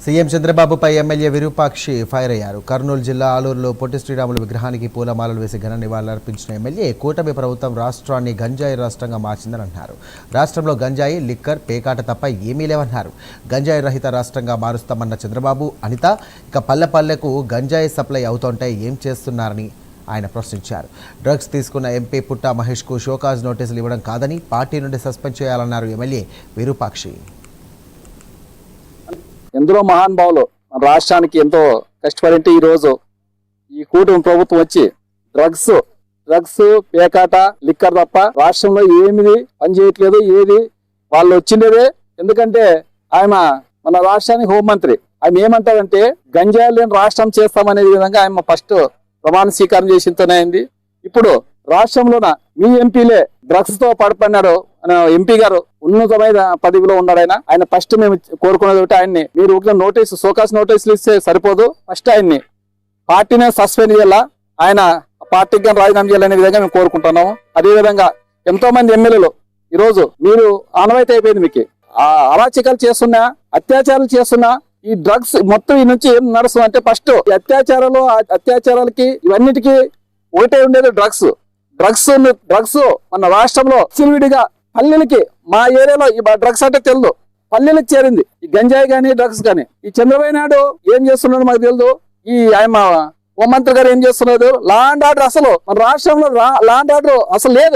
CM చంద్రబాబుపై MLA Virupakshi fire అయ్యారు. కర్నూలు జిల్లా ఆలూరులో పొట్టి శ్రీరాములు విగ్రహానికి పూలమాలలు వేసి ఘన నివాళులర్పించిన ఎమ్మెల్యే కూటమి ప్రభుత్వం రాష్ట్రాన్ని గంజాయి రాష్ట్రంగా మార్చిందని అన్నారు. రాష్ట్రంలో గంజాయి, లిక్కర్, పేకాట తప్ప ఏమీ లేవన్నారు. గంజాయి రహిత రాష్ట్రంగా మారుస్తామన్న చంద్రబాబు, అనిత ఇక పల్లె గంజాయి సప్లై అవుతుంటే ఏం చేస్తున్నారని ఆయన ప్రశ్నించారు. డ్రగ్స్ తీసుకున్న ఎంపీ పుట్టా మహేష్కు షోకాజ్ నోటీసులు ఇవ్వడం కాదని పార్టీ నుండి సస్పెండ్ చేయాలన్నారు ఎమ్మెల్యే విరూపాక్షి. ఎందరో మహానుభావులు మన రాష్ట్రానికి ఎంతో కష్టపడి ఈరోజు ఈ కూటమి ప్రభుత్వం వచ్చి డ్రగ్స్ పేకాట, లిక్కర్ తప్ప రాష్ట్రంలో ఏమిది పనిచేయట్లేదు. ఏది వాళ్ళు వచ్చిండేదే. ఎందుకంటే ఆయన మన రాష్ట్రానికి హోంమంత్రి. ఆయన ఏమంటారంటే గంజాయి లేని రాష్ట్రం చేస్తామనే విధంగా ఆయన ఫస్ట్ ప్రమాణ స్వీకారం చేసింతోనే అయింది. ఇప్పుడు రాష్ట్రంలోన మీ ఎంపీలే డ్రగ్స్ తో పడిపోయినారు. ఎంపీ గారు ఉన్నతమైన పదవిలో ఉన్నాడు. ఆయన ఫస్ట్ మేము కోరుకున్నది ఒకటి, ఆయన్ని మీరు ఒక సోకాస్ నోటీసులు ఇస్తే సరిపోదు, ఫస్ట్ ఆయన్ని పార్టీనే సస్పెండ్ చేయాలా, ఆయన పార్టీకి రాజీనామా చేయాలనే విధంగా మేము కోరుకుంటున్నాము. అదేవిధంగా ఎంతో మంది ఎమ్మెల్యేలు ఈరోజు మీరు ఆనవాయితీ అయిపోయింది, మీకు అరాచకాలు చేస్తున్నా, అత్యాచారాలు చేస్తున్నా, ఈ డ్రగ్స్ మొత్తం ఈ నుంచి ఏం నడుస్తుంది అంటే ఫస్ట్ అత్యాచారాలకి ఇవన్నిటికీ ఒకటే ఉండేది డ్రగ్స్ మన రాష్ట్రంలో సిల్విడిగా పల్లెలకి, మా ఏరియాలో ఈ డ్రగ్స్ అంటే తెలియదు, పల్లెలకు చేరింది ఈ గంజాయి కానీ డ్రగ్స్ కానీ. ఈ చంద్రబాబు నాయుడు ఏం చేస్తున్నాడు మాకు తెలియదు. ఈ ఆయన హోంమంత్రి గారు ఏం చేస్తున్నారు. లా అండ్ ఆర్డర్ అసలు మన రాష్ట్రంలో లా అండ్ ఆర్డర్ అసలు లేదు.